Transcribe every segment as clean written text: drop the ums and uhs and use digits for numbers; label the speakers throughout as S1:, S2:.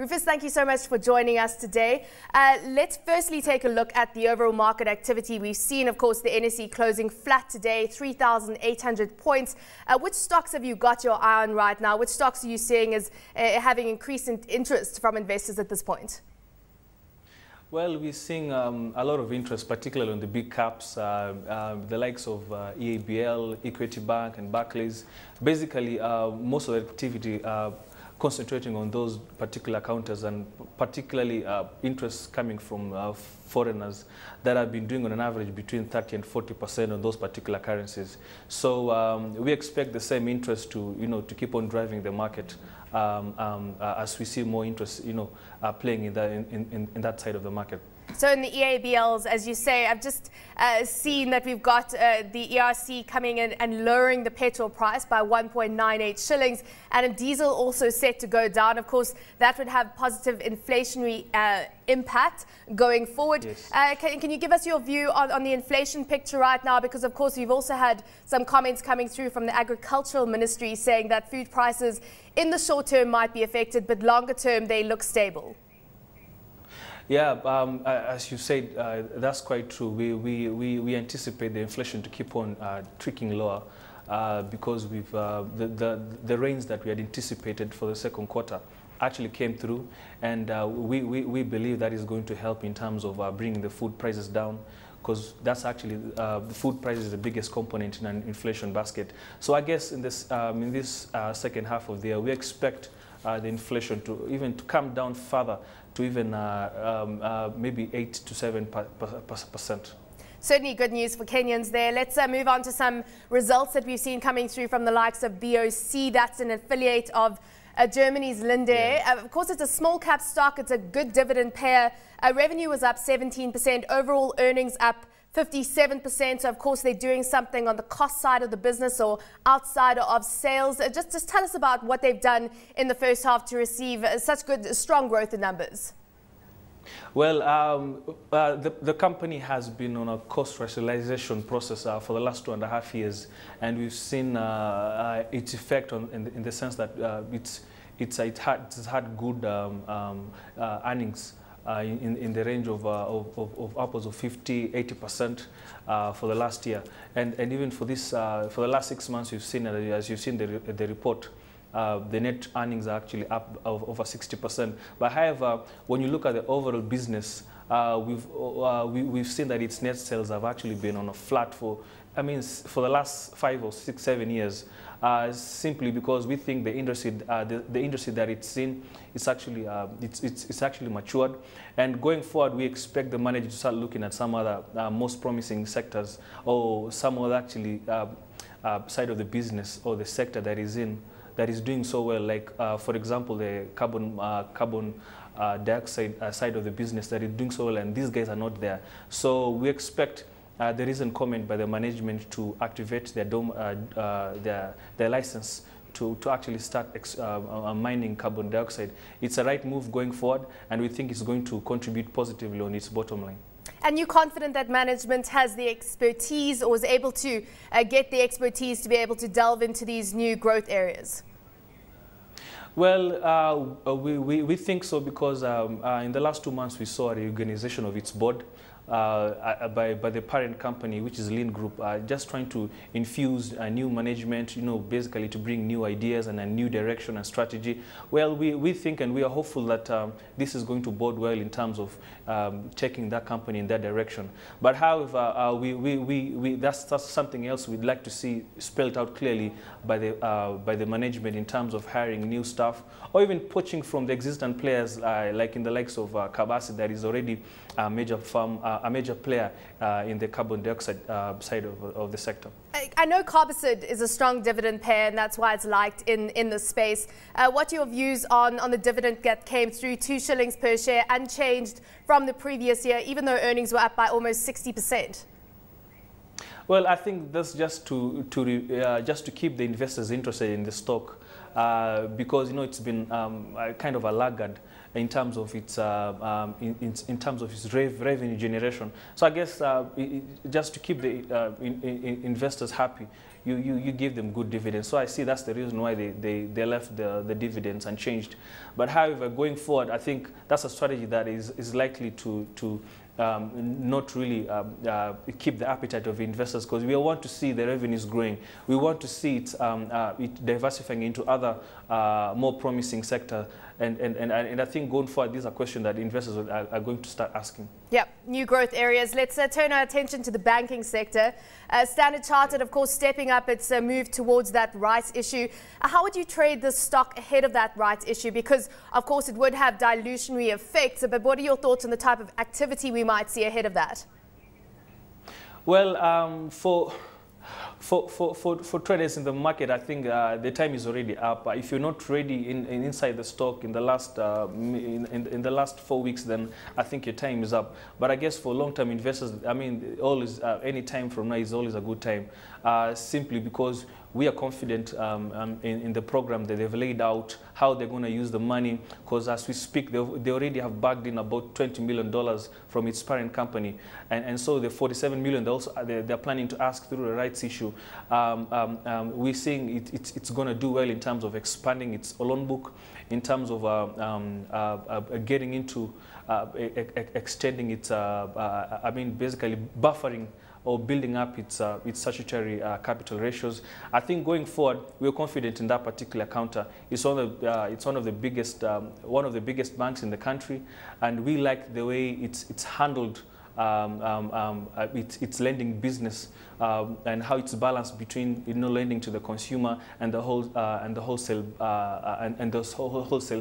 S1: Rufus, thank you so much for joining us today. Let's firstly take a look at the overall market activity. We've seen, of course, the NSE closing flat today, 3,800 points. Which stocks have you got your eye on right now? Which stocks are you seeing as having increased interest from investors at this point?
S2: Well, we're seeing a lot of interest, particularly on the big caps, the likes of EABL, Equity Bank, and Barclays. Basically, most of the activity concentrating on those particular counters, and particularly interest coming from foreigners that have been doing on an average between 30 and 40% on those particular currencies. So we expect the same interest to keep on driving the market as we see more interest playing in that side of the market.
S1: So in the EABLs, as you say, I've just seen that we've got the ERC coming in and lowering the petrol price by 1.98 shillings, and diesel also set to go down. Of course, that would have positive inflationary impact going forward.
S2: Yes.
S1: Can you give us your view on the inflation picture right now? Because, of course, we've also had some comments coming through from the Agricultural Ministry saying that food prices in the short term might be affected, but longer term they look stable.
S2: Yeah, as you said, that's quite true. We anticipate the inflation to keep on tricking lower because we've the rains that we had anticipated for the second quarter actually came through, and we believe that is going to help in terms of bringing the food prices down, because that's actually the food price is the biggest component in an inflation basket. So I guess in this second half of the year, we expect the inflation to come down further to even maybe 8 to 7%.
S1: Certainly good news for Kenyans there. Let's move on to some results that we've seen coming through from the likes of BOC. That's an affiliate of Germany's Linde.
S2: Yeah.
S1: Of course, it's a small cap stock. It's a good dividend payer. Revenue was up 17%. Overall earnings up 57%. So of course, they're doing something on the cost side of the business or outside of sales. Just tell us about what they've done in the first half to receive such good, strong growth in numbers. Well,
S2: the company has been on a cost rationalization process for the last 2.5 years, and we've seen its effect in the sense that it's had good earnings. In the range of upwards of 50–80% for the last year, and even for this for the last 6 months, you've seen, as you've seen the report, the net earnings are actually up over 60%. But however, when you look at the overall business, we've seen that its net sales have actually been on a flat for the last 5 or 6, 7 years. Simply because we think the industry that it's in is actually it's actually matured, and going forward we expect the manager to start looking at some other most promising sectors, or some other actually side of the business or the sector that is doing so well, like for example the carbon dioxide side of the business that is doing so well, and these guys are not there. So we expect the recent comment by the management to activate their license to actually start mining carbon dioxide. It's a right move going forward, and we think it's going to contribute positively on its bottom line.
S1: And you're confident that management has the expertise, or is able to get the expertise to be able to delve into these new growth areas?
S2: Well, we think so, because in the last 2 months we saw a reorganization of its board by the parent company, which is Lean Group, just trying to infuse a new management, basically to bring new ideas and a new direction and strategy. Well, we think and we are hopeful that this is going to bode well in terms of taking that company in that direction. But however, that's something else we'd like to see spelled out clearly by the management in terms of hiring new staff, or even poaching from the existing players, like in the likes of Kabasi, that is already a major firm, a major player in the carbon dioxide side of the sector.
S1: I know Carbacid is a strong dividend payer, and that's why it's liked in the space. What are your views on the dividend that came through, 2 shillings per share, unchanged from the previous year, even though earnings were up by almost 60%?
S2: Well, I think that's just to keep the investors interested in the stock, because it's been kind of a laggard in terms of its revenue generation. So I guess just to keep the investors happy, you give them good dividends. So I see that's the reason why they left the dividends unchanged. But however, going forward, I think that's a strategy that is likely to not really keep the appetite of investors, because we want to see the revenues growing. We want to see it, it diversifying into other more promising sectors. And I think going forward, these are questions that investors are going to start asking.
S1: Yeah, new growth areas. Let's turn our attention to the banking sector. Standard Chartered, of course, stepping up its move towards that rights issue. How would you trade the stock ahead of that rights issue? Because, of course, it would have dilutionary effects. But what are your thoughts on the type of activity we might see ahead of that?
S2: Well, for traders in the market, I think the time is already up. If you're not ready inside the stock in the last in the last 4 weeks, then I think your time is up. But I guess for long-term investors, I mean, always any time from now is always a good time, simply because we are confident in the program that they've laid out, how they're going to use the money, because as we speak, they already have bagged in about $20 million from its parent company. And so the $47 million they're planning to ask through the rights issue, we're seeing it's going to do well in terms of expanding its loan book, in terms of getting into extending its, I mean, basically buffering or building up its statutory capital ratios. I think going forward, we're confident in that particular counter. It's one of the biggest banks in the country, and we like the way it's handled its lending business, and how it's balanced between lending to the consumer and the wholesale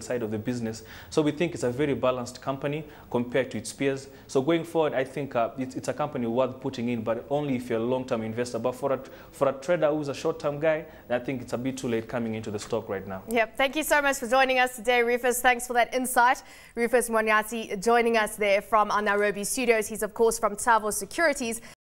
S2: side of the business. So we think it's a very balanced company compared to its peers. So going forward, I think it's a company worth putting in, but only if you're a long-term investor. But for a trader who's a short-term guy, I think it's a bit too late coming into the stock right now.
S1: Yep. Thank you so much for joining us today, Rufus. Thanks for that insight. Rufus Mwanyasi joining us there from our Nairobi studios. He's, of course, from Tsavo Securities.